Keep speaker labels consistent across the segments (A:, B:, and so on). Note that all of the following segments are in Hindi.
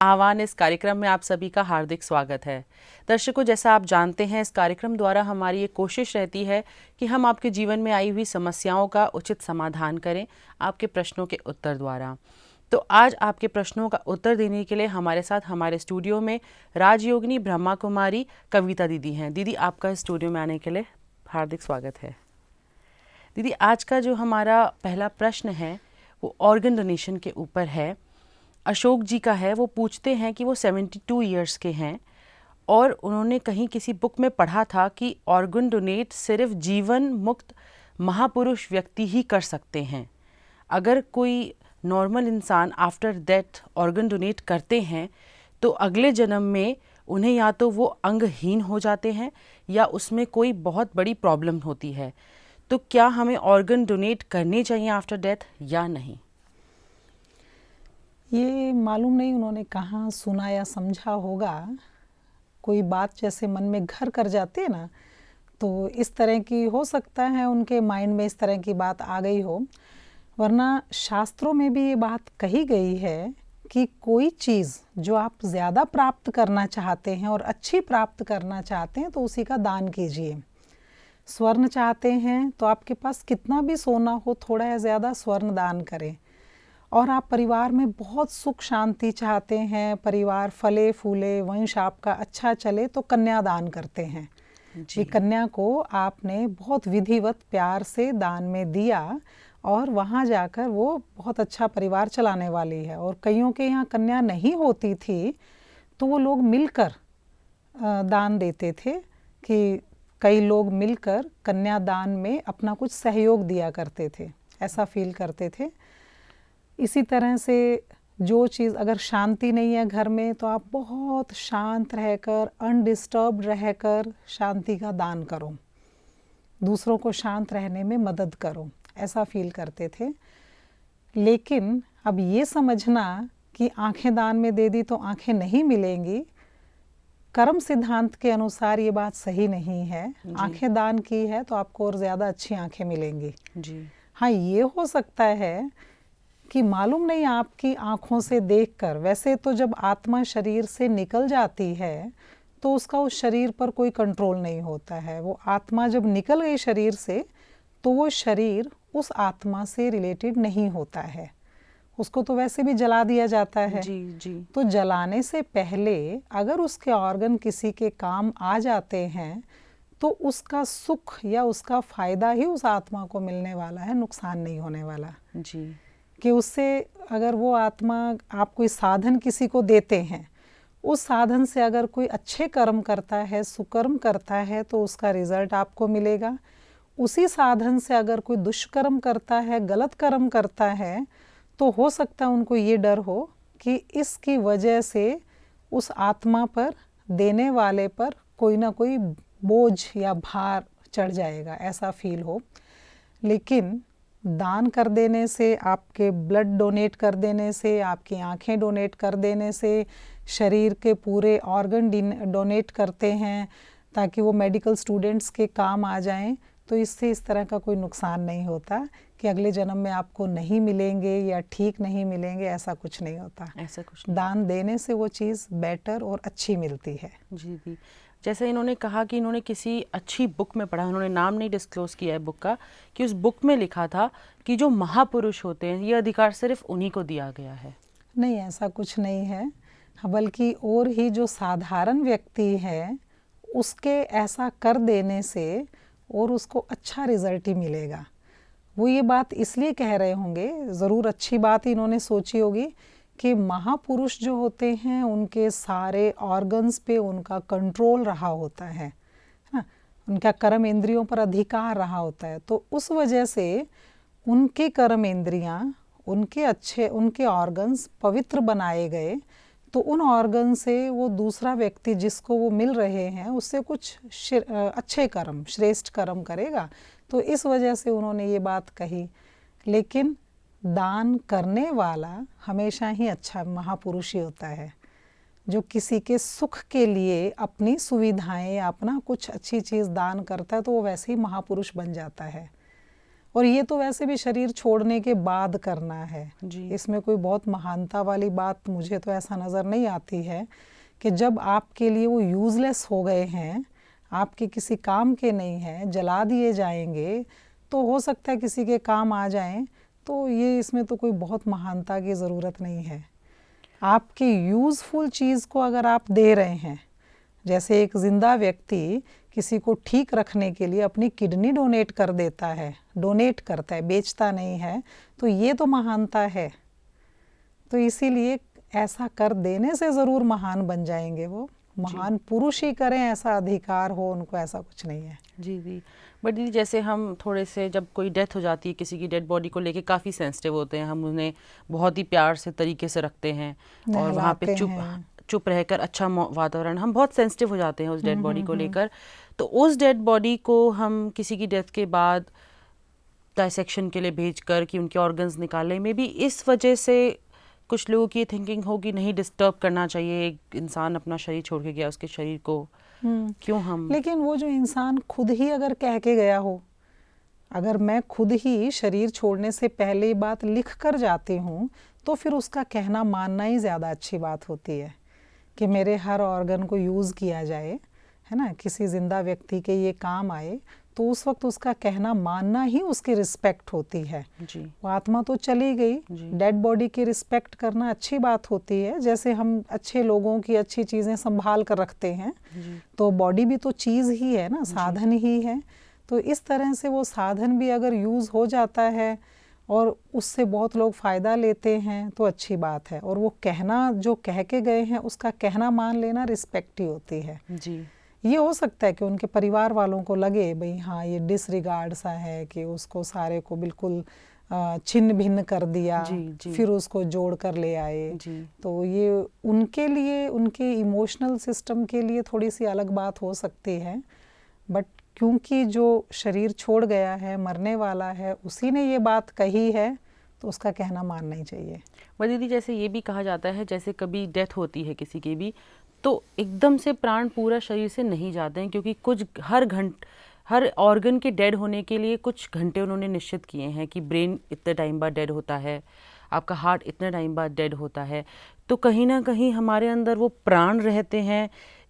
A: आह्वान इस कार्यक्रम में आप सभी का हार्दिक स्वागत है। दर्शकों, जैसा आप जानते हैं, इस कार्यक्रम द्वारा हमारी ये कोशिश रहती है कि हम आपके जीवन में आई हुई समस्याओं का उचित समाधान करें आपके प्रश्नों के उत्तर द्वारा। तो आज आपके प्रश्नों का उत्तर देने के लिए हमारे साथ हमारे स्टूडियो में राजयोगिनी ब्रह्मा कुमारी कविता दीदी हैं। दीदी, आपका स्टूडियो में आने के लिए हार्दिक स्वागत है। दीदी, आज का जो हमारा पहला प्रश्न है वो ऑर्गन डोनेशन के ऊपर है। अशोक जी का है। वो पूछते हैं कि वो 72 ईयर्स के हैं और उन्होंने कहीं किसी बुक में पढ़ा था कि ऑर्गन डोनेट सिर्फ जीवन मुक्त महापुरुष व्यक्ति ही कर सकते हैं। अगर कोई नॉर्मल इंसान आफ्टर डेथ ऑर्गन डोनेट करते हैं तो अगले जन्म में उन्हें या तो वो अंगहीन हो जाते हैं या उसमें कोई बहुत बड़ी प्रॉब्लम होती है। तो क्या हमें ऑर्गन डोनेट करने चाहिए आफ्टर डेथ या नहीं?
B: ये मालूम नहीं उन्होंने कहाँ सुना या समझा होगा। कोई बात जैसे मन में घर कर जाती है ना, तो इस तरह की हो सकता है उनके माइंड में इस तरह की बात आ गई हो। वरना शास्त्रों में भी ये बात कही गई है कि कोई चीज़ जो आप ज़्यादा प्राप्त करना चाहते हैं और अच्छी प्राप्त करना चाहते हैं तो उसी का दान कीजिए। स्वर्ण चाहते हैं तो आपके पास कितना भी सोना हो, थोड़ा या ज़्यादा स्वर्ण दान करें। और आप परिवार में बहुत सुख शांति चाहते हैं, परिवार फले फूले, वंश आपका अच्छा चले, तो कन्यादान करते हैं कि कन्या को आपने बहुत विधिवत प्यार से दान में दिया और वहाँ जाकर वो बहुत अच्छा परिवार चलाने वाली है। और कईयों के यहाँ कन्या नहीं होती थी तो वो लोग मिलकर दान देते थे कि कई लोग मिलकर कन्यादान में अपना कुछ सहयोग दिया करते थे, ऐसा फील करते थे। इसी तरह से जो चीज़ अगर शांति नहीं है घर में तो आप बहुत शांत रहकर, अनडिस्टर्ब्ड रहकर शांति का दान करो, दूसरों को शांत रहने में मदद करो, ऐसा फील करते थे। लेकिन अब ये समझना कि आंखें दान में दे दी तो आंखें नहीं मिलेंगी, कर्म सिद्धांत के अनुसार ये बात सही नहीं है। आंखें दान की है तो आपको और ज़्यादा अच्छी आंखें मिलेंगी जी। हाँ, ये हो सकता है कि मालूम नहीं आपकी आँखों से देखकर, वैसे तो जब आत्मा शरीर से निकल जाती है तो उसका उस शरीर पर कोई कंट्रोल नहीं होता है। वो आत्मा जब निकल गई शरीर से तो वो शरीर उस आत्मा से रिलेटेड नहीं होता है, उसको तो वैसे भी जला दिया जाता है जी। तो जलाने से पहले अगर उसके ऑर्गन किसी के काम आ जाते हैं तो उसका सुख या उसका फ़ायदा ही उस आत्मा को मिलने वाला है, नुकसान नहीं होने वाला जी। कि उससे अगर वो आत्मा, आप कोई साधन किसी को देते हैं, उस साधन से अगर कोई अच्छे कर्म करता है, सुकर्म करता है तो उसका रिज़ल्ट आपको मिलेगा। उसी साधन से अगर कोई दुष्कर्म करता है, गलत कर्म करता है, तो हो सकता है उनको ये डर हो कि इसकी वजह से उस आत्मा पर, देने वाले पर कोई ना कोई बोझ या भार चढ़ जाएगा, ऐसा फील हो। लेकिन दान कर देने से, आपके ब्लड डोनेट कर देने से, आपकी आंखें डोनेट कर देने से, शरीर के पूरे ऑर्गन डोनेट करते हैं ताकि वो मेडिकल स्टूडेंट्स के काम आ जाएं, तो इससे इस तरह का कोई नुकसान नहीं होता कि अगले जन्म में आपको नहीं मिलेंगे या ठीक नहीं मिलेंगे, ऐसा कुछ नहीं होता।
A: ऐसा कुछ नहीं।
B: दान देने से वो चीज़ बेटर और अच्छी मिलती है
A: जी जी। जैसे इन्होंने कहा कि इन्होंने किसी अच्छी बुक में पढ़ा, उन्होंने नाम नहीं डिस्क्लोज़ किया है बुक का, कि उस बुक में लिखा था कि जो महापुरुष होते हैं ये अधिकार सिर्फ उन्हीं को दिया गया है।
B: नहीं, ऐसा कुछ नहीं है, बल्कि और ही जो साधारण व्यक्ति है उसके ऐसा कर देने से और उसको अच्छा रिज़ल्ट ही मिलेगा। वो ये बात इसलिए कह रहे होंगे, ज़रूर अच्छी बात ही इन्होंने सोची होगी कि महापुरुष जो होते हैं उनके सारे ऑर्गन्स पे उनका कंट्रोल रहा होता है ना, उनका कर्म इंद्रियों पर अधिकार रहा होता है, तो उस वजह से उनके कर्म इंद्रियां, उनके ऑर्गन्स पवित्र बनाए गए, तो उन ऑर्गन से वो दूसरा व्यक्ति जिसको वो मिल रहे हैं उससे कुछ अच्छे कर्म, श्रेष्ठ कर्म करेगा। तो इस वजह से उन्होंने ये बात कही। लेकिन दान करने वाला हमेशा ही अच्छा महापुरुष ही होता है। जो किसी के सुख के लिए अपनी सुविधाएं या अपना कुछ अच्छी चीज़ दान करता है तो वो वैसे ही महापुरुष बन जाता है। और ये तो वैसे भी शरीर छोड़ने के बाद करना है
A: जी।
B: इसमें कोई बहुत महानता वाली बात मुझे तो ऐसा नज़र नहीं आती है कि जब आपके लिए वो यूज़लेस हो गए हैं, आपके किसी काम के नहीं हैं, जला दिए जाएंगे, तो हो सकता है किसी के काम आ जाएं, तो ये इसमें तो कोई बहुत महानता की ज़रूरत नहीं है। आपके यूज़फुल चीज़ को अगर आप दे रहे हैं, जैसे एक ज़िंदा व्यक्ति किसी को ठीक रखने के लिए अपनी किडनी डोनेट कर देता है, डोनेट करता है, बेचता नहीं है, तो ये तो महानता है। तो इसीलिए ऐसा कर देने से ज़रूर महान बन जाएंगे वो, महान पुरुष ही करें ऐसा अधिकार हो उनको, ऐसा कुछ नहीं है।
A: जी जी। बट दीदी जैसे हम थोड़े से जब कोई डेथ हो जाती है, किसी की डेड बॉडी को लेके काफ़ी सेंसिटिव होते हैं, हम उन्हें बहुत ही प्यार से तरीके से रखते हैं और वहाँ पे चुप रहकर अच्छा वातावरण, हम बहुत सेंसिटिव हो जाते हैं उस डेड बॉडी को लेकर। तो उस डेड बॉडी को हम किसी की डेथ के बाद डाइसेक्शन के लिए भेजकर कि उनके ऑर्गन्स निकालने में भी इस वजह से कुछ लोगों की थिंकिंग होगी नहीं डिस्टर्ब करना चाहिए, एक इंसान अपना शरीर छोड़ के गया, उसके शरीर को क्यों हम।
B: लेकिन वो जो इंसान खुद ही अगर कह के गया हो, अगर मैं खुद ही शरीर छोड़ने से पहले बात लिख कर जाती हूँ, तो फिर उसका कहना मानना ही ज़्यादा अच्छी बात होती है कि मेरे हर ऑर्गन को यूज़ किया जाए, है ना, किसी ज़िंदा व्यक्ति के ये काम आए, तो उस वक्त उसका कहना मानना ही उसकी रिस्पेक्ट होती है
A: जी।
B: वो आत्मा तो चली गई, डेड बॉडी की रिस्पेक्ट करना अच्छी बात होती है। जैसे हम अच्छे लोगों की अच्छी चीज़ें संभाल कर रखते हैं, तो बॉडी भी तो चीज़ ही है ना, साधन ही है। तो इस तरह से वो साधन भी अगर यूज़ हो जाता है और उससे बहुत लोग फ़ायदा लेते हैं तो अच्छी बात है। और वो कहना जो कह के गए हैं उसका कहना मान लेना रिस्पेक्ट ही होती है
A: जी।
B: ये हो सकता है कि उनके परिवार वालों को लगे भाई हाँ ये डिसरिगार्ड सा है कि उसको सारे को बिल्कुल छिन्न भिन्न कर दिया,
A: जी।
B: फिर उसको जोड़ कर ले आए
A: जी।
B: तो ये उनके लिए, उनके इमोशनल सिस्टम के लिए थोड़ी सी अलग बात हो सकती है। बट क्योंकि जो शरीर छोड़ गया है, मरने वाला है, उसी ने ये बात कही है तो उसका कहना मानना ही चाहिए।
A: पर दीदी जैसे ये भी कहा जाता है, जैसे कभी डेथ होती है किसी की भी, तो एकदम से प्राण पूरा शरीर से नहीं जाते हैं, क्योंकि कुछ हर ऑर्गन के डेड होने के लिए कुछ घंटे उन्होंने निश्चित किए हैं कि ब्रेन इतने टाइम बाद डेड होता है, आपका हार्ट इतने टाइम बाद डेड होता है। तो कहीं ना कहीं हमारे अंदर वो प्राण रहते हैं,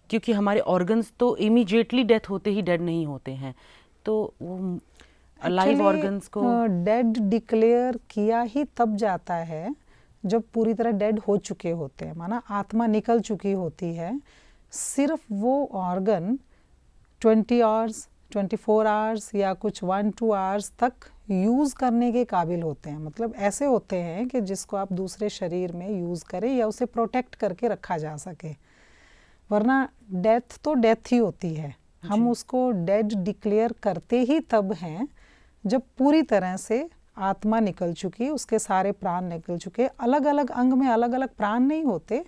A: क्योंकि हमारे ऑर्गन्स तो इमीडिएटली डेथ होते ही डेड नहीं होते हैं। तो वो लाइव ऑर्गन्स को
B: डेड डिक्लेयर किया ही तब जाता है जब पूरी तरह डेड हो चुके होते हैं, माना आत्मा निकल चुकी होती है। सिर्फ वो ऑर्गन 20 आवर्स, 24 आवर्स या कुछ 1-2 आवर्स तक यूज़ करने के काबिल होते हैं। मतलब ऐसे होते हैं कि जिसको आप दूसरे शरीर में यूज़ करें या उसे प्रोटेक्ट करके रखा जा सके, वरना डेथ तो डेथ ही होती है। हम उसको डेड डिक्लेयर करते ही तब हैं जब पूरी तरह से आत्मा निकल चुकी, उसके सारे प्राण निकल चुके। अलग अलग अंग में अलग अलग प्राण नहीं होते,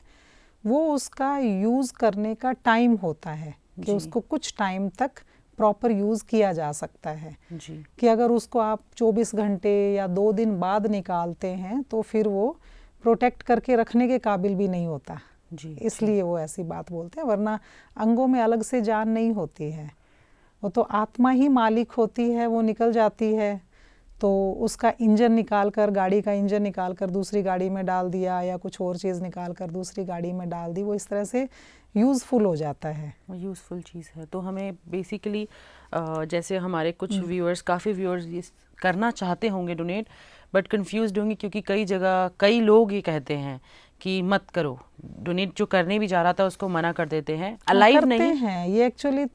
B: वो उसका यूज़ करने का टाइम होता है कि उसको कुछ टाइम तक प्रॉपर यूज़ किया जा सकता है
A: जी।
B: कि अगर उसको आप 24 घंटे या 2 दिन बाद निकालते हैं तो फिर वो प्रोटेक्ट करके रखने के काबिल भी नहीं होता
A: जी।
B: इसलिए वो ऐसी बात बोलते हैं। वरना अंगों में अलग से जान नहीं होती है, वो तो आत्मा ही मालिक होती है। वो निकल जाती है तो उसका इंजन निकाल कर, गाड़ी का इंजन निकाल कर दूसरी गाड़ी में डाल दिया या कुछ और चीज़ निकाल कर दूसरी गाड़ी में डाल दी, वो इस तरह से यूज़फुल हो जाता है।
A: यूज़फुल चीज़ है। तो हमें बेसिकली जैसे हमारे कुछ व्यूअर्स, काफ़ी व्यूअर्स ये करना चाहते होंगे डोनेट, बट कंफ्यूज्ड होंगे क्योंकि कई जगह कई लोग ये कहते हैं कि मत करो डोनेट, जो करने भी जा रहा था उसको मना कर देते हैं। अलाइव नहीं
B: हैं ये एक्चुअली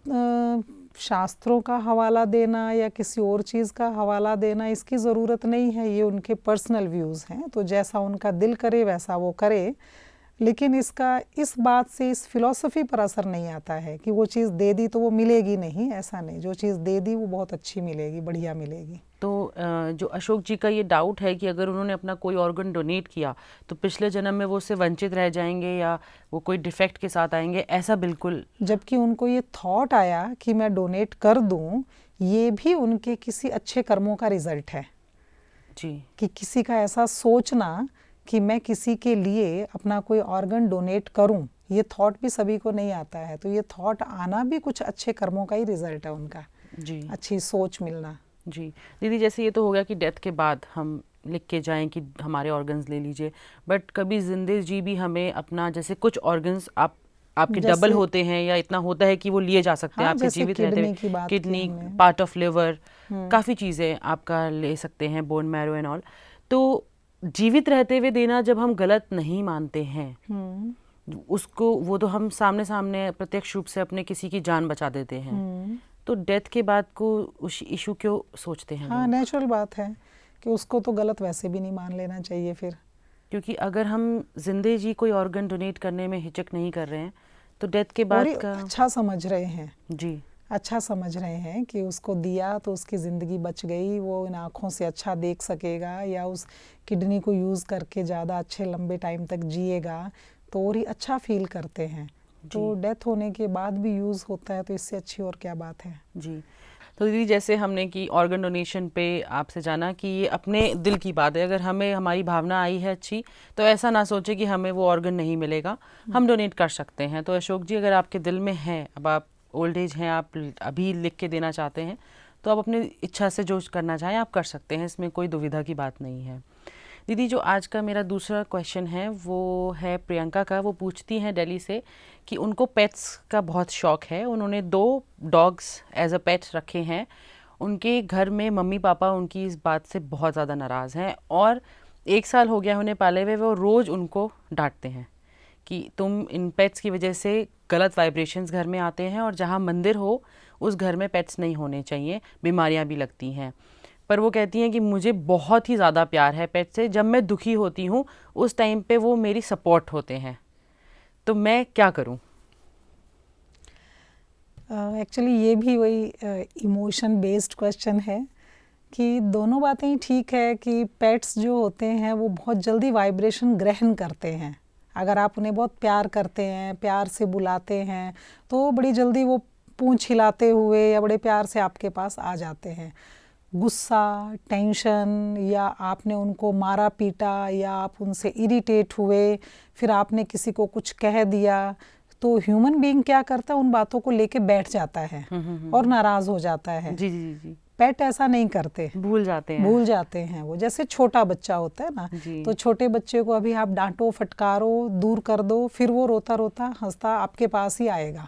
B: शास्त्रों का हवाला देना या किसी और चीज़ का हवाला देना इसकी ज़रूरत नहीं है, ये उनके पर्सनल व्यूज़ हैं, तो जैसा उनका दिल करे वैसा वो करे। लेकिन इसका इस बात से, इस फिलॉसफी पर असर नहीं आता है कि वो चीज़ दे दी तो वो मिलेगी नहीं, ऐसा नहीं। जो चीज़ दे दी वो बहुत अच्छी मिलेगी, बढ़िया मिलेगी।
A: तो जो अशोक जी का ये डाउट है कि अगर उन्होंने अपना कोई ऑर्गन डोनेट किया तो पिछले जन्म में वो उससे वंचित रह जाएंगे या वो कोई डिफेक्ट के साथ आएंगे, ऐसा बिल्कुल।
B: जबकि उनको ये थॉट आया कि मैं डोनेट कर दूं, ये भी उनके किसी अच्छे कर्मों का रिजल्ट है
A: जी।
B: कि किसी का ऐसा सोचना कि मैं किसी के लिए अपना कोई ऑर्गन डोनेट करूं, ये थॉट भी सभी को नहीं आता है। तो ये थॉट आना भी कुछ अच्छे कर्मों का ही रिजल्ट है उनका
A: जी।
B: अच्छी सोच मिलना।
A: जी दीदी, जैसे ये तो हो गया कि डेथ के बाद हम लिख के जाएं कि हमारे ऑर्गन्स ले लीजिए, बट कभी जिंदे जी भी हमें अपना, जैसे कुछ ऑर्गन्स आपके डबल
B: जैसे
A: होते हैं या इतना होता है कि वो लिए जा सकते हैं
B: हाँ,
A: आपके
B: जैसे
A: जीवित रहते हुए,
B: किडनी की बात की
A: किडनी,
B: हमने।
A: पार्ट ऑफ लिवर,
B: हम्म।
A: काफ़ी चीज़ें आपका ले सकते हैं, बोन मैरो एंड ऑल। तो जीवित रहते हुए देना जब हम गलत नहीं मानते हैं उसको, वो तो हम सामने सामने प्रत्यक्ष रूप से अपने किसी की जान बचा देते हैं, तो डेथ के बाद को उस इशू क्यों सोचते हैं
B: हाँ,
A: लोग?
B: नेचुरल बात है कि उसको तो गलत वैसे भी नहीं मान लेना चाहिए फिर।
A: क्योंकि अगर हम जिंदे जी कोई ऑर्गन डोनेट करने में हिचक नहीं कर रहे हैं तो डेथ के
B: और
A: बाद
B: ये
A: का।
B: अच्छा समझ रहे हैं,
A: जी
B: अच्छा समझ रहे हैं कि उसको दिया तो उसकी ज़िंदगी बच गई, वो इन आँखों से अच्छा देख सकेगा या उस किडनी को यूज़ करके ज़्यादा अच्छे लंबे टाइम तक जिएगा, तो और ही अच्छा फील करते हैं। तो डेथ होने के बाद भी यूज़ होता है तो इससे अच्छी और क्या बात है।
A: जी। तो दीदी, जैसे हमने कि ऑर्गन डोनेशन पे आपसे जाना कि ये अपने दिल की बात है, अगर हमें हमारी भावना आई है अच्छी तो ऐसा ना सोचे कि हमें वो ऑर्गन नहीं मिलेगा, हम डोनेट कर सकते हैं। तो अशोक जी, अगर आपके दिल में है, अब आप ओल्ड एज हैं, आप अभी लिख के देना चाहते हैं, तो आप अपनी इच्छा से जो करना चाहें आप कर सकते हैं, इसमें कोई दुविधा की बात नहीं है। दीदी, जो आज का मेरा दूसरा क्वेश्चन है वो है प्रियंका का। वो पूछती हैं दिल्ली से कि उनको पेट्स का बहुत शौक है, उन्होंने 2 डॉग्स एज अ पेट रखे हैं। उनके घर में मम्मी पापा उनकी इस बात से बहुत ज़्यादा नाराज़ हैं और 1 साल हो गया उन्हें पाले हुए, वो रोज़ उनको डांटते हैं कि तुम इन पेट्स की वजह से गलत वाइब्रेशंस घर में आते हैं और जहाँ मंदिर हो उस घर में पेट्स नहीं होने चाहिए, बीमारियाँ भी लगती हैं। पर वो कहती हैं कि मुझे बहुत ही ज़्यादा प्यार है पेट से, जब मैं दुखी होती हूँ उस टाइम पे वो मेरी सपोर्ट होते हैं, तो मैं क्या करूँ?
B: एक्चुअली ये भी वही इमोशन बेस्ड क्वेश्चन है कि दोनों बातें ही ठीक है कि पेट्स जो होते हैं वो बहुत जल्दी वाइब्रेशन ग्रहण करते हैं। अगर आप उन्हें बहुत प्यार करते हैं, प्यार से बुलाते हैं, तो बड़ी जल्दी वो पूंछ हिलाते हुए या बड़े प्यार से आपके पास आ जाते हैं। गुस्सा, टेंशन, या आपने उनको मारा पीटा या आप उनसे इरिटेट हुए, फिर आपने किसी को कुछ कह दिया, तो ह्यूमन बीइंग क्या करता है, उन बातों को लेके बैठ जाता है और नाराज़ हो जाता है।
A: जी जी जी।
B: पेट ऐसा नहीं करते,
A: भूल जाते हैं
B: वो जैसे छोटा बच्चा होता है ना, तो छोटे बच्चे को अभी आप डांटो, फटकारो, दूर कर दो, फिर वो रोता रोता हंसता आपके पास ही आएगा।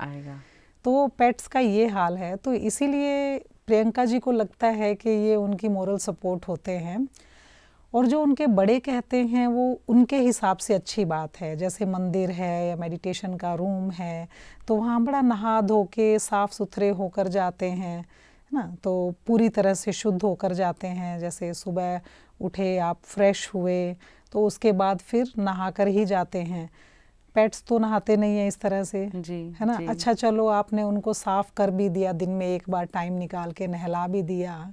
B: तो पेट्स का ये हाल है। तो इसीलिए प्रियंका जी को लगता है कि ये उनकी मोरल सपोर्ट होते हैं और जो उनके बड़े कहते हैं वो उनके हिसाब से अच्छी बात है। जैसे मंदिर है या मेडिटेशन का रूम है तो वहाँ बड़ा नहा धो के साफ़ सुथरे होकर जाते हैं, है ना, तो पूरी तरह से शुद्ध होकर जाते हैं। जैसे सुबह उठे आप फ्रेश हुए तो उसके बाद फिर नहा कर ही जाते हैं। पेट्स तो नहाते नहीं है इस तरह से, है ना। अच्छा, चलो आपने उनको साफ़ कर भी दिया, दिन में एक बार टाइम निकाल के नहला भी दिया,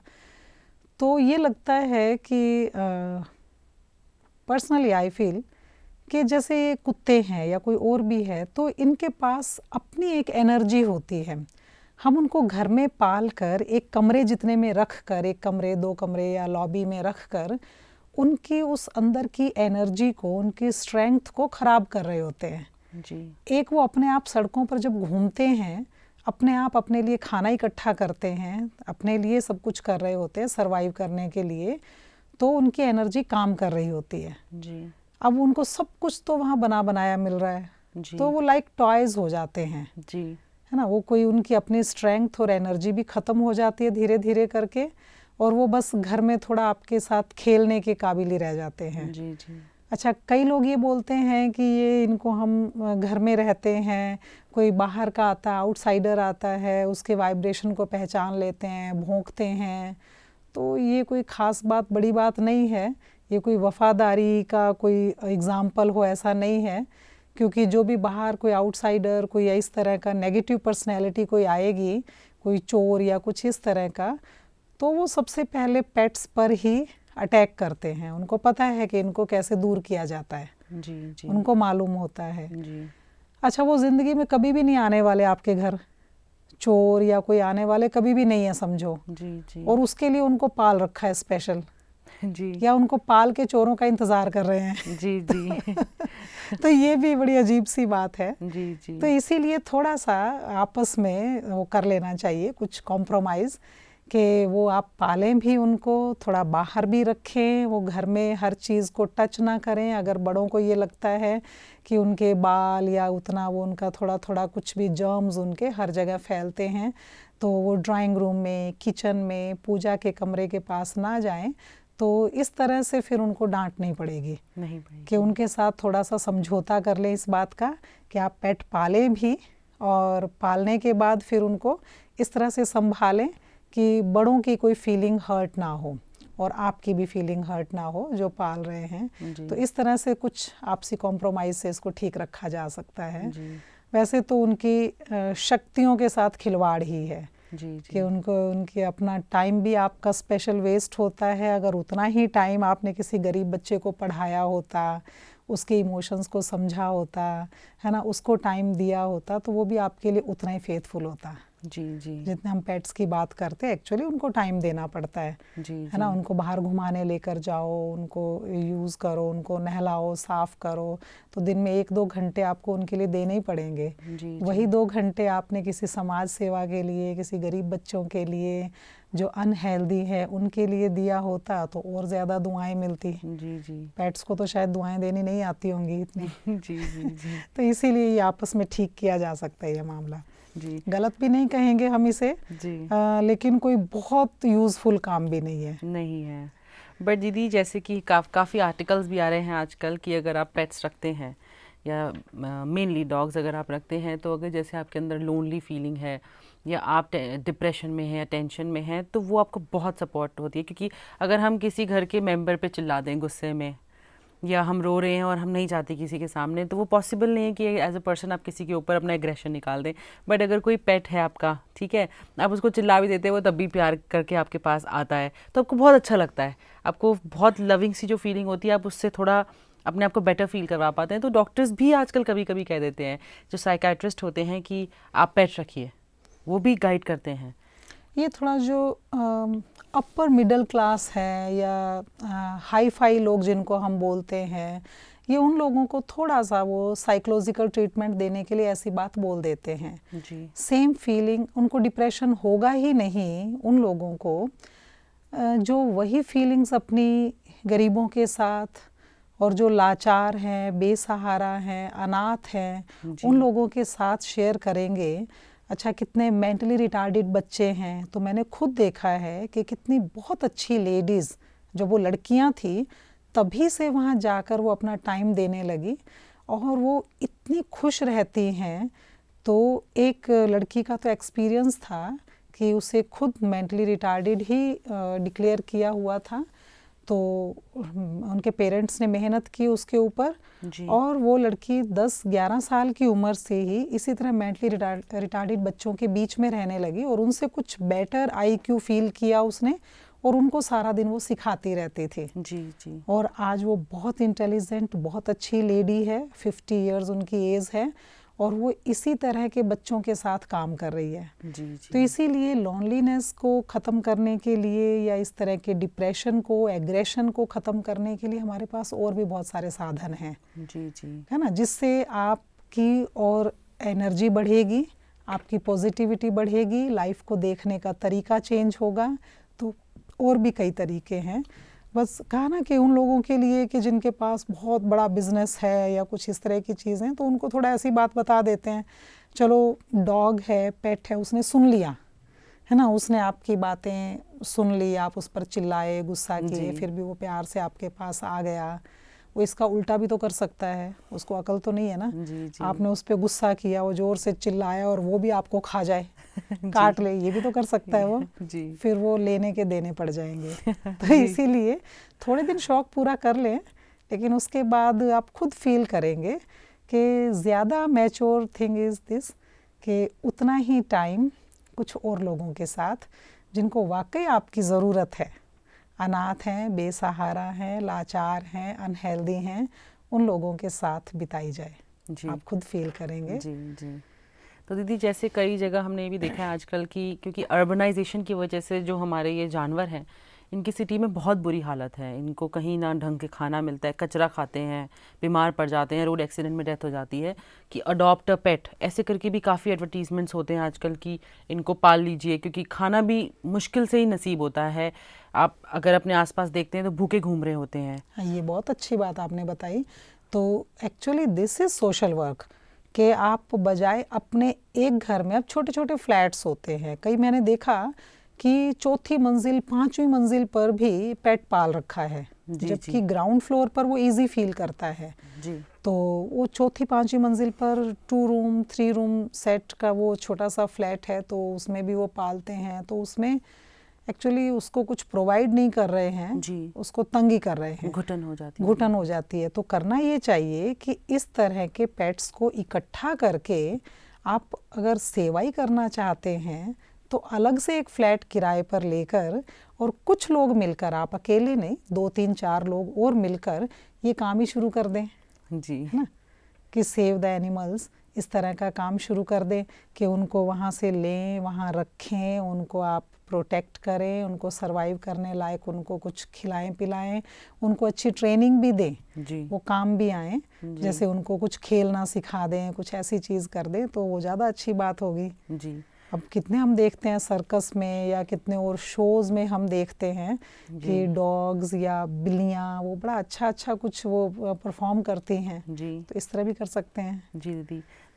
B: तो ये लगता है कि पर्सनली आई फील कि जैसे ये कुत्ते हैं या कोई और भी है तो इनके पास अपनी एक एनर्जी होती है। हम उनको घर में पाल कर एक कमरे जितने में रख कर, 1 कमरे 2 कमरे या लॉबी में रख कर उनकी उस अंदर की एनर्जी को, उनकी स्ट्रेंथ को ख़राब कर रहे होते हैं जी। एक वो अपने आप सड़कों पर जब घूमते हैं, अपने आप अपने लिए खाना इकट्ठा करते हैं, अपने लिए सब कुछ कर रहे होते हैं सर्वाइव करने के लिए, तो उनकी एनर्जी काम कर रही होती है जी। अब उनको सब कुछ तो वहाँ बना बनाया मिल रहा है जी। तो वो लाइक टॉयज़ हो जाते हैं जी, है ना। वो कोई उनकी अपनी स्ट्रेंथ और एनर्जी भी ख़त्म हो जाती है धीरे धीरे करके, और वो बस घर में थोड़ा आपके साथ खेलने के काबिल ही रह जाते हैं जी जी। अच्छा, कई लोग ये बोलते हैं कि ये इनको हम घर में रहते हैं, कोई बाहर का आता है, आउटसाइडर आता है, उसके वाइब्रेशन को पहचान लेते हैं, भौंकते हैं, तो ये कोई ख़ास बात, बड़ी बात नहीं है। ये कोई वफ़ादारी का कोई एग्ज़ाम्पल हो ऐसा नहीं है, क्योंकि जो भी बाहर कोई आउटसाइडर, कोई इस तरह का नेगेटिव पर्सनैलिटी कोई आएगी, कोई चोर या कुछ इस तरह का, तो वो सबसे पहले पेट्स पर ही अटैक करते हैं। उनको पता है कि इनको कैसे दूर किया जाता है जी जी। उनको मालूम होता है जी। अच्छा, वो ज़िंदगी में कभी भी नहीं आने वाले आपके घर, चोर या कोई आने वाले कभी भी नहीं है समझो जी जी। और उसके लिए उनको पाल रखा है स्पेशल जी, या उनको पाल के चोरों का इंतज़ार कर रहे हैं जी जी। तो ये भी बड़ी अजीब सी बात है जी जी। तो इसीलिए थोड़ा सा आपस में वो कर लेना चाहिए कुछ कॉम्प्रोमाइज़, कि वो आप पालें भी उनको, थोड़ा बाहर भी रखें, वो घर में हर चीज़ को टच ना करें। अगर बड़ों को ये लगता है कि उनके बाल या उतना वो उनका थोड़ा थोड़ा कुछ भी जर्म्स उनके हर जगह फैलते हैं, तो वो ड्राइंग रूम में, किचन में, पूजा के कमरे के पास ना जाएं। तो इस तरह से फिर उनको डांटनी पड़ेगी कि उनके साथ थोड़ा सा समझौता कर लें इस बात का कि आप पेट पालें भी, और पालने के बाद फिर उनको इस तरह से संभालें कि बड़ों की कोई फीलिंग हर्ट ना हो और आपकी भी फीलिंग हर्ट ना हो जो पाल रहे हैं। तो इस तरह से कुछ आपसी कॉम्प्रोमाइज़ से इसको ठीक रखा जा सकता है। वैसे तो उनकी शक्तियों के साथ खिलवाड़ ही है कि उनको उनके अपना टाइम भी आपका स्पेशल वेस्ट होता है। अगर उतना ही टाइम आपने किसी गरीब बच्चे को पढ़ाया होता, उसके इमोशंस को समझा होता है ना, उसको टाइम दिया होता, तो वो भी आपके लिए उतना ही फेथफुल होता। जितने हम पेट्स की बात करते हैं एक्चुअली उनको टाइम देना पड़ता है है ना। उनको बाहर घुमाने लेकर जाओ, उनको यूज़ करो, उनको नहलाओ, साफ़ करो, तो दिन में 1-2 घंटे आपको उनके लिए देने ही पड़ेंगे। वही 2 घंटे आपने किसी समाज सेवा के लिए, किसी गरीब बच्चों के लिए जो अनहेल्दी है उनके लिए दिया होता तो और ज़्यादा दुआएं मिलती। पेट्स को तो शायद दुआएं देनी नहीं आती होंगी इतनी। तो इसीलिए ये आपस में ठीक किया जा सकता है ये मामला। गलत भी नहीं कहेंगे हम इसे, लेकिन कोई बहुत यूज़फुल काम भी नहीं है।
A: बट दीदी जैसे कि काफ़ी आर्टिकल्स भी आ रहे हैं आजकल कि अगर आप पेट्स रखते हैं या मेनली डॉग्स अगर आप रखते हैं, तो अगर जैसे आपके अंदर लोनली फीलिंग है या आप डिप्रेशन में हैं या टेंशन में हैं, तो वो आपको बहुत सपोर्ट होती है। क्योंकि अगर हम किसी घर के मेंबर पे चिल्ला दें गुस्से में, या हम रो रहे हैं और हम नहीं चाहते किसी के सामने, तो वो पॉसिबल नहीं है कि एज अ पर्सन आप किसी के ऊपर अपना एग्रेशन निकाल दें। बट अगर कोई पेट है आपका, ठीक है, आप उसको चिल्ला भी देते हैं, वो तब भी प्यार करके आपके पास आता है, तो आपको बहुत अच्छा लगता है, आपको बहुत लविंग सी जो फीलिंग होती है, आप उससे थोड़ा अपने आप को बेटर फील करवा पाते हैं। तो डॉक्टर्स भी आजकल कभी कभी कह देते हैं, जो साइकाइट्रिस्ट होते हैं, कि आप पेट रखिए, वो भी गाइड करते हैं।
B: ये थोड़ा जो अपर मिडिल क्लास है या हाई फाई लोग जिनको हम बोलते हैं, ये उन लोगों को थोड़ा सा वो साइकोलॉजिकल ट्रीटमेंट देने के लिए ऐसी बात बोल देते हैं। सेम फीलिंग उनको डिप्रेशन होगा ही नहीं उन लोगों को जो वही फीलिंग्स अपनी गरीबों के साथ और जो लाचार हैं, बेसहारा हैं, अनाथ हैं, उन लोगों के साथ शेयर करेंगे। अच्छा, कितने मेंटली रिटार्डेड बच्चे हैं, तो मैंने खुद देखा है कि कितनी बहुत अच्छी लेडीज़, जब वो लड़कियां थी तभी से वहाँ जाकर वो अपना टाइम देने लगी और वो इतनी खुश रहती हैं। तो एक लड़की का तो एक्सपीरियंस था कि उसे खुद मेंटली रिटार्डेड ही डिक्लेयर किया हुआ था, तो उनके पेरेंट्स ने मेहनत की उसके ऊपर, और वो लड़की 10-11 साल की उम्र से ही इसी तरह मेंटली रिटार्डेड बच्चों के बीच में रहने लगी और उनसे कुछ बेटर IQ फील किया उसने, और उनको सारा दिन वो सिखाती रहती थी। और आज वो बहुत इंटेलिजेंट, बहुत अच्छी लेडी है, 50 इयर्स उनकी एज है, और वो इसी तरह के बच्चों के साथ काम कर रही है। तो इसीलिए लोनलीनेस को ख़त्म करने के लिए या इस तरह के डिप्रेशन को, एग्रेशन को ख़त्म करने के लिए हमारे पास और भी बहुत सारे साधन हैं, है ना, जिससे आपकी और एनर्जी बढ़ेगी, आपकी पॉजिटिविटी बढ़ेगी, लाइफ को देखने का तरीका चेंज होगा। तो और भी कई तरीके हैं, बस कहा ना कि उन लोगों के लिए कि जिनके पास बहुत बड़ा बिजनेस है या कुछ इस तरह की चीज़ें, तो उनको थोड़ा ऐसी बात बता देते हैं, चलो डॉग है, पेट है, उसने सुन लिया, है ना, उसने आपकी बातें सुन ली, आप उस पर चिल्लाए, गुस्सा किए, फिर भी वो प्यार से आपके पास आ गया। वो इसका उल्टा भी तो कर सकता है, उसको अकल तो नहीं है ना। आपने उस पर गुस्सा किया, वो ज़ोर से चिल्लाया और वो भी आपको खा जाए, काट ले, ये भी तो कर सकता है वो। फिर वो लेने के देने पड़ जाएंगे। तो इसीलिए थोड़े दिन शौक पूरा कर लें, लेकिन उसके बाद आप खुद फील करेंगे कि ज़्यादा मैच्योर थिंग इज़ दिस, कि उतना ही टाइम कुछ और लोगों के साथ जिनको वाकई आपकी ज़रूरत है, अनाथ हैं, बेसहारा हैं, लाचार हैं, अनहेल्दी हैं, उन लोगों के साथ बिताई जाए। आप खुद फील करेंगे।
A: तो दीदी जैसे कई जगह हमने ये भी देखा है आजकल कि क्योंकि अर्बनाइजेशन की वजह से जो हमारे ये जानवर हैं, इनकी सिटी में बहुत बुरी हालत है, इनको कहीं ना ढंग के खाना मिलता है, कचरा खाते हैं, बीमार पड़ जाते हैं, रोड एक्सीडेंट में डेथ हो जाती है। कि अडॉप्ट अ पेट ऐसे करके भी काफ़ी एडवर्टीजमेंट्स होते हैं आजकल की इनको पाल लीजिए, क्योंकि खाना भी मुश्किल से ही नसीब होता है। आप अगर अपने आसपास देखते हैं तो भूखे घूम रहे होते हैं।
B: हाँ, ये बहुत अच्छी बात आपने बताई। तो actually this is social work कि आप बजाय अपने एक घर में, अब छोटे छोटे फ्लैट्स होते हैं, कई मैंने देखा कि चौथी मंजिल 5वीं मंजिल पर भी पेट पाल रखा है,
A: जी,
B: जबकि ग्राउंड फ्लोर पर वो इजी फील करता है।
A: जी
B: तो वो चौथी 5वीं मंजिल पर 2 रूम 3 रूम सेट का वो छोटा सा फ्लैट है, तो उसमें भी वो पालते हैं। तो उसमें एक्चुअली उसको कुछ प्रोवाइड नहीं कर रहे हैं
A: जी,
B: उसको तंगी कर रहे हैं,
A: घुटन हो जाती है।
B: घुटन हो जाती है। तो करना ये चाहिए कि इस तरह के पेट्स को इकट्ठा करके आप अगर सेवा ही करना चाहते हैं तो अलग से एक फ्लैट किराए पर लेकर, और कुछ लोग मिलकर, आप अकेले नहीं, 2 3 4 लोग और मिलकर ये काम ही शुरू कर दें,
A: जी,
B: है ना, कि सेव द एनिमल्स, इस तरह का काम शुरू कर दें कि उनको वहाँ से लें, वहाँ रखें, उनको आप प्रोटेक्ट करें, उनको सरवाइव करने लायक उनको कुछ खिलाएं पिलाएं, उनको अच्छी ट्रेनिंग भी दें,
A: जी,
B: वो काम भी आएँ। जैसे उनको कुछ खेलना सिखा दें, कुछ ऐसी चीज़ कर दें, तो वो ज़्यादा अच्छी बात होगी।
A: जी,
B: अब कितने हम देखते हैं सर्कस में या कितने और शोज़ में हम देखते हैं कि डॉग्स या बिल्लियाँ वो बड़ा अच्छा अच्छा कुछ वो परफॉर्म करती हैं।
A: जी,
B: तो इस तरह भी कर सकते हैं।
A: जी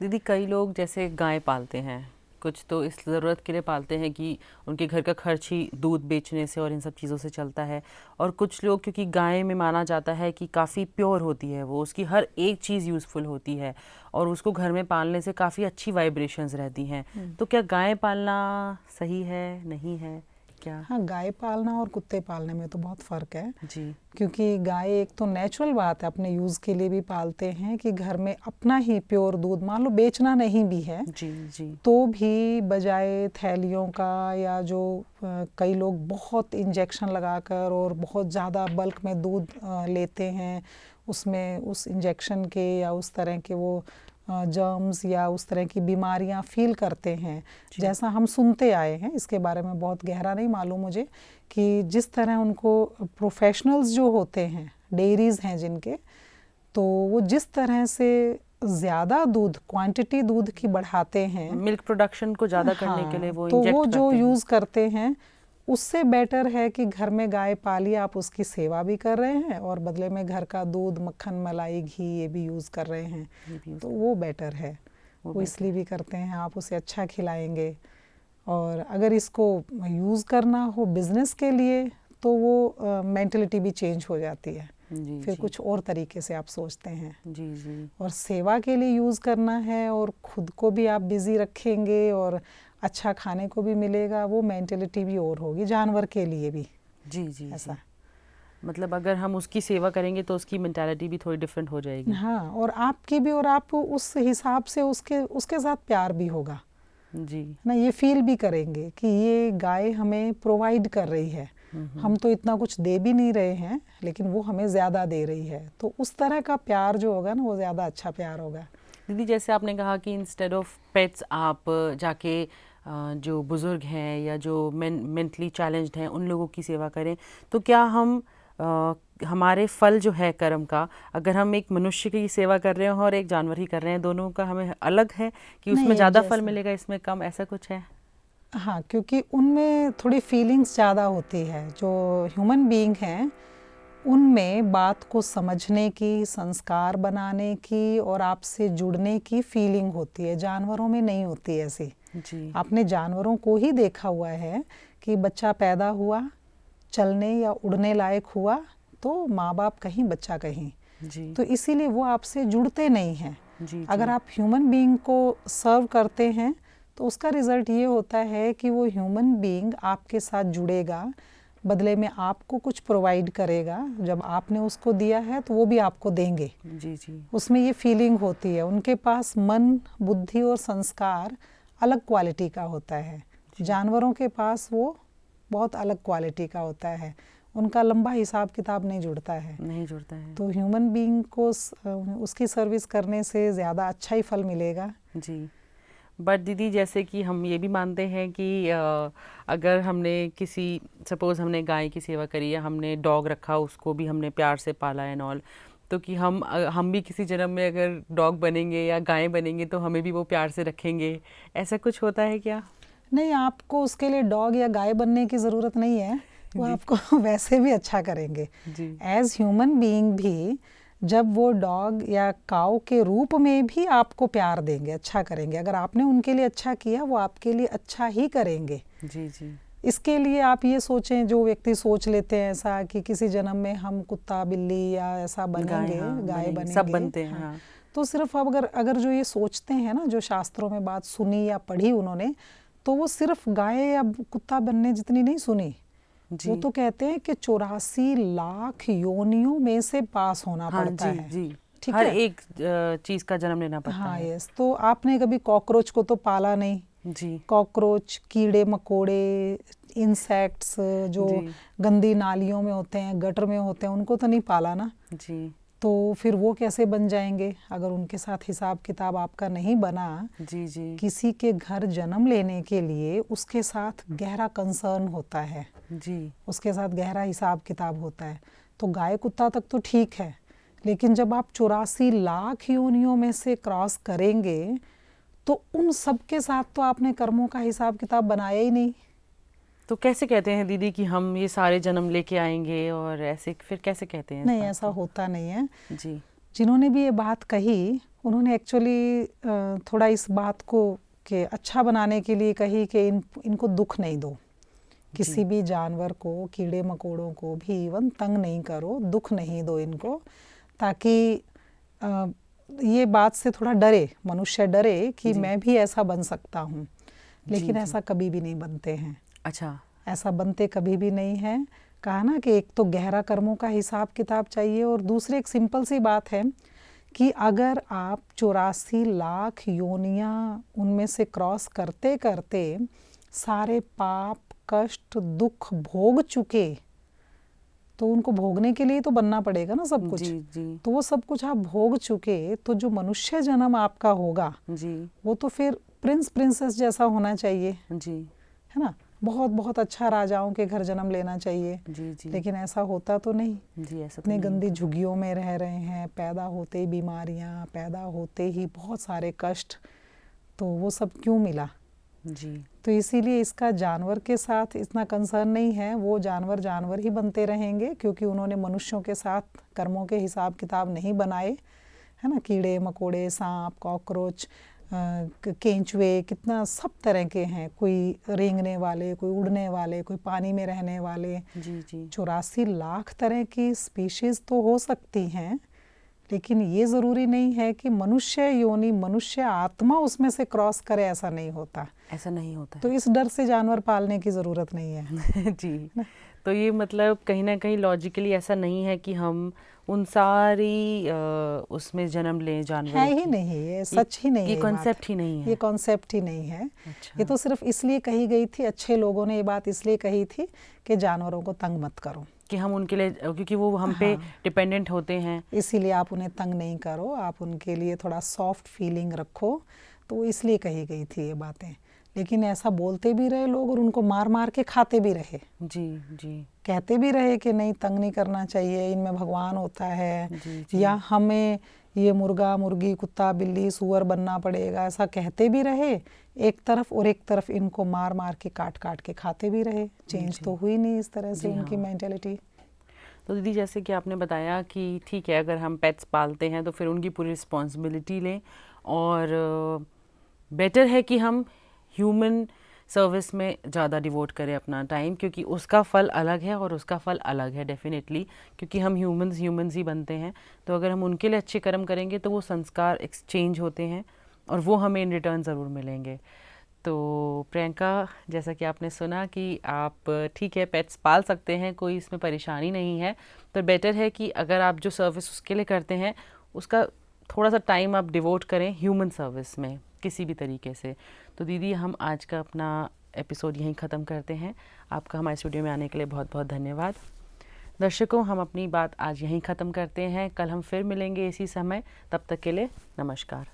A: दीदी, कई लोग जैसे गाय पालते हैं, कुछ तो इस ज़रूरत के लिए पालते हैं कि उनके घर का खर्च ही दूध बेचने से और इन सब चीज़ों से चलता है। और कुछ लोग, क्योंकि गाय में माना जाता है कि काफ़ी प्योर होती है, वो उसकी हर एक चीज़ यूज़फुल होती है और उसको घर में पालने से काफ़ी अच्छी वाइब्रेशंस रहती हैं। तो क्या गाय पालना सही है, नहीं है क्या?
B: हाँ, गाय पालना और कुत्ते पालने में तो बहुत फ़र्क है,
A: जी,
B: क्योंकि गाय एक तो नेचुरल बात है, अपने यूज़ के लिए भी पालते हैं कि घर में अपना ही प्योर दूध, मान लो बेचना नहीं भी है
A: जी, जी,
B: तो भी बजाय थैलियों का, या जो कई लोग बहुत इंजेक्शन लगाकर और बहुत ज़्यादा बल्क में दूध लेते हैं, उसमें उस इंजेक्शन के या उस तरह के वो जर्म्स या उस तरह की बीमारियां फील करते हैं, जैसा हम सुनते आए हैं। इसके बारे में बहुत गहरा नहीं मालूम मुझे कि जिस तरह उनको प्रोफेशनल्स जो होते हैं, डेयरीज़ हैं जिनके, तो वो जिस तरह से ज़्यादा दूध, क्वांटिटी दूध की बढ़ाते हैं,
A: मिल्क प्रोडक्शन को ज़्यादा करने के लिए
B: हाँ,
A: वो
B: तो
A: इंजेक्ट
B: वो
A: करते
B: जो
A: हैं।
B: यूज़ करते हैं उससे बेटर है कि घर में गाय पालिए, आप उसकी सेवा भी कर रहे हैं और बदले में घर का दूध, मक्खन, मलाई, घी ये भी यूज़ कर रहे हैं, तो वो बेटर है। वो इसलिए भी करते हैं, आप उसे अच्छा खिलाएंगे। और अगर इसको यूज़ करना हो बिज़नेस के लिए तो वो मेंटलिटी भी चेंज हो जाती है,
A: जी,
B: फिर
A: जी,
B: कुछ और तरीके से आप सोचते हैं।
A: जी, जी,
B: और सेवा के लिए यूज़ करना है और खुद को भी आप बिज़ी रखेंगे और अच्छा खाने को भी मिलेगा, वो मेंटलिटी भी और होगी जानवर के लिए भी।
A: जी, जी,
B: ऐसा।
A: मतलब अगर हम उसकी सेवा करेंगे तो उसकी मेंटालिटी भी थोड़ी डिफरेंट हो जाएगी।
B: हाँ, और आपकी भी, और आप उस हिसाब से उसके उसके साथ प्यार भी होगा
A: जी,
B: ना, ये फील भी करेंगे कि ये गाय हमें प्रोवाइड कर रही है, हम तो इतना कुछ दे भी नहीं रहे हैं लेकिन वो हमें ज़्यादा दे रही है, तो उस तरह का प्यार जो होगा ना वो ज़्यादा अच्छा प्यार होगा।
A: दीदी जैसे आपने कहा कि इंस्टेड ऑफ पेट्स आप जाके जो बुज़ुर्ग हैं या जो मेंटली चैलेंज्ड हैं उन लोगों की सेवा करें, तो क्या हम हमारे फल जो है कर्म का, अगर हम एक मनुष्य की सेवा कर रहे हैं और एक जानवर ही कर रहे हैं, दोनों का हमें अलग है कि
B: नहीं,
A: उसमें
B: एक
A: ज़्यादा फल
B: जैसा।
A: मिलेगा इसमें कम, ऐसा कुछ है?
B: हाँ, क्योंकि उनमें थोड़ी फीलिंग्स ज़्यादा होती है। जो ह्यूमन बीइंग हैं उनमें बात को समझने की, संस्कार बनाने की और आपसे जुड़ने की फीलिंग होती है, जानवरों में नहीं होती ऐसी।
A: जी,
B: आपने जानवरों को ही देखा हुआ है कि बच्चा पैदा हुआ, चलने या उड़ने लायक हुआ तो माँ बाप कहीं, बच्चा कहीं,
A: जी,
B: तो इसीलिए वो आपसे जुड़ते नहीं हैं।
A: जी,
B: अगर
A: जी,
B: आप ह्यूमन बीइंग को सर्व करते हैं तो उसका रिज़ल्ट ये होता है कि वो ह्यूमन बीइंग आपके साथ जुड़ेगा, बदले में आपको कुछ प्रोवाइड करेगा। जब आपने उसको दिया है तो वो भी आपको देंगे।
A: जी, जी,
B: उसमें ये फीलिंग होती है। उनके पास मन, बुद्धि और संस्कार अलग क्वालिटी का होता है, जानवरों के पास वो बहुत अलग क्वालिटी का होता है, उनका लंबा हिसाब किताब नहीं जुड़ता है।
A: नहीं जुड़ता है।
B: तो ह्यूमन बीइंग को उसकी सर्विस करने से ज़्यादा अच्छा ही फल मिलेगा।
A: जी, बट दीदी जैसे कि हम ये भी मानते हैं कि अगर हमने सपोज़ हमने गाय की सेवा करी या हमने डॉग रखा, उसको भी हमने प्यार से पाला एंड ऑल, तो कि हम भी किसी जन्म में अगर डॉग बनेंगे या गाय बनेंगे तो हमें भी वो प्यार से रखेंगे, ऐसा कुछ होता है क्या?
B: नहीं, आपको उसके लिए डॉग या गाय बनने की ज़रूरत नहीं है, वो आपको वैसे भी अच्छा करेंगे। एज ह्यूमन बीइंग भी जब वो डॉग या काऊ के रूप में भी आपको प्यार देंगे, अच्छा करेंगे। अगर आपने उनके लिए अच्छा किया, वो आपके लिए अच्छा ही करेंगे।
A: जी जी।
B: इसके लिए आप ये सोचें, जो व्यक्ति सोच लेते हैं ऐसा कि किसी जन्म में हम कुत्ता बिल्ली या ऐसा बनेंगे, गाय बनेंगे,
A: सब बनते हैं। हाँ।
B: तो सिर्फ अगर जो ये सोचते हैं ना, जो शास्त्रों में बात सुनी या पढ़ी उन्होंने, तो वो सिर्फ गाय या कुत्ता बनने जितनी नहीं सुनी। वो तो कहते हैं कि 84 लाख योनियों में से पास होना पड़ता है।
A: जी,
B: ठीक
A: हर
B: है?
A: एक चीज का जन्म लेना पड़ता है।
B: यस। तो आपने कभी कॉकरोच को तो पाला नहीं
A: जी।
B: कॉकरोच, कीड़े मकोड़े, इंसेक्ट्स जो गंदी नालियों में होते हैं, गटर में होते हैं, उनको तो नहीं पाला ना
A: जी।
B: तो फिर वो कैसे बन जाएंगे अगर उनके साथ हिसाब किताब आपका नहीं बना।
A: जी जी।
B: किसी के घर जन्म लेने के लिए उसके साथ गहरा कंसर्न होता है
A: जी,
B: उसके साथ गहरा हिसाब किताब होता है। तो गाय कुत्ता तक तो ठीक है, लेकिन जब आप 84 लाख योनियों में से क्रॉस करेंगे तो उन सब के साथ तो आपने कर्मों का हिसाब किताब बनाया ही नहीं।
A: तो कैसे कहते हैं दीदी कि हम ये सारे जन्म लेके आएंगे, और ऐसे फिर कैसे कहते हैं?
B: नहीं, ऐसा होता नहीं है।
A: जी।
B: जिन्होंने भी ये बात कही, उन्होंने एक्चुअली थोड़ा इस बात को कि अच्छा बनाने के लिए कही कि इनको दुख नहीं दो, किसी भी जानवर को, कीड़े मकोड़ों को भी इवन तंग नहीं करो, दुख नहीं दो इनको, ताकि ये बात से थोड़ा डरे, मनुष्य डरे कि मैं भी ऐसा बन सकता हूँ। लेकिन ऐसा कभी भी नहीं बनते हैं।
A: अच्छा।
B: ऐसा बनते कभी भी नहीं है। कहा ना कि एक तो गहरा कर्मों का हिसाब किताब चाहिए, और दूसरी एक सिंपल सी बात है कि अगर आप 84 लाख योनियाँ उनमें से क्रॉस करते करते सारे पाप कष्ट दुख भोग चुके, तो उनको भोगने के लिए तो बनना पड़ेगा ना सब कुछ।
A: जी जी।
B: तो वो सब कुछ आप भोग चुके, तो जो मनुष्य जन्म आपका होगा
A: जी,
B: वो तो फिर प्रिंस प्रिंसेस जैसा होना चाहिए।
A: जी,
B: है ना, बहुत बहुत अच्छा राजाओं के घर जन्म लेना चाहिए।
A: जी जी।
B: लेकिन ऐसा होता तो नहीं।
A: जी, ऐसा
B: इतने गंदी झुग्गियों में रह रहे हैं, पैदा होते ही बीमारियां, पैदा होते ही बहुत सारे कष्ट, तो वो सब क्यों मिला?
A: जी।
B: तो इसीलिए इसका जानवर के साथ इतना कंसर्न नहीं है। वो जानवर जानवर ही बनते रहेंगे, क्योंकि उन्होंने मनुष्यों के साथ कर्मों के हिसाब किताब नहीं बनाए, है ना। कीड़े मकोड़े, सांप, कॉकरोच, केंचुए, कितना सब तरह के हैं, कोई रेंगने वाले, कोई उड़ने वाले, कोई पानी में रहने वाले।
A: जी जी।
B: 84 लाख तरह की स्पीशीज़ तो हो सकती हैं, लेकिन ये ज़रूरी नहीं है कि मनुष्य योनि, मनुष्य आत्मा उसमें से क्रॉस करे, ऐसा नहीं होता।
A: ऐसा नहीं होता
B: तो इस डर से जानवर पालने की ज़रूरत नहीं है।
A: जी। तो ये मतलब कहीं ना कहीं लॉजिकली ऐसा नहीं है कि हम उन सारी उसमें जन्म लें जानवरों
B: है ही नहीं, ये सच ही नहीं है।
A: ये कॉन्सेप्ट ही नहीं है।
B: ये कॉन्सेप्ट ही नहीं है।
A: अच्छा।
B: ये तो सिर्फ इसलिए कही गई थी, अच्छे लोगों ने ये बात इसलिए कही थी कि जानवरों को तंग मत करो,
A: कि हम उनके लिए, क्योंकि वो हम पे डिपेंडेंट होते हैं,
B: इसीलिए आप उन्हें तंग नहीं करो, आप उनके लिए थोड़ा सॉफ्ट फीलिंग रखो। तो इसलिए कही गई थी ये बातें। लेकिन ऐसा बोलते भी रहे लोग और उनको मार मार के खाते भी रहे।
A: जी जी।
B: कहते भी रहे कि नहीं, तंग नहीं करना चाहिए, इनमें भगवान होता है।
A: जी जी।
B: या हमें ये मुर्गा मुर्गी कुत्ता बिल्ली सूअर बनना पड़ेगा, ऐसा कहते भी रहे एक तरफ, और एक तरफ इनको मार मार के काट काट के खाते भी रहे। चेंज तो हुई नहीं इस तरह से उनकी मेंटालिटी।
A: तो दीदी जैसे कि आपने बताया कि ठीक है, अगर हम पेट्स पालते हैं तो फिर उनकी पूरी रिस्पॉन्सिबिलिटी लें, और बेटर है कि हम ह्यूमन सर्विस में ज़्यादा डिवोट करें अपना टाइम, क्योंकि उसका फल अलग है और उसका फल अलग है डेफिनेटली, क्योंकि हम ह्यूमंस ही बनते हैं। तो अगर हम उनके लिए अच्छे कर्म करेंगे तो वो संस्कार एक्सचेंज होते हैं और वो हमें इन रिटर्न ज़रूर मिलेंगे। तो प्रियंका, जैसा कि आपने सुना कि आप ठीक है पेट्स पाल सकते हैं, कोई इसमें परेशानी नहीं है, तो बेटर है कि अगर आप जो सर्विस उसके लिए करते हैं उसका थोड़ा सा टाइम आप डिवोट करें ह्यूमन सर्विस में किसी भी तरीके से। तो दीदी, हम आज का अपना एपिसोड यहीं ख़त्म करते हैं। आपका हमारे स्टूडियो में आने के लिए बहुत बहुत धन्यवाद। दर्शकों, हम अपनी बात आज यहीं ख़त्म करते हैं। कल हम फिर मिलेंगे इसी समय, तब तक के लिए नमस्कार।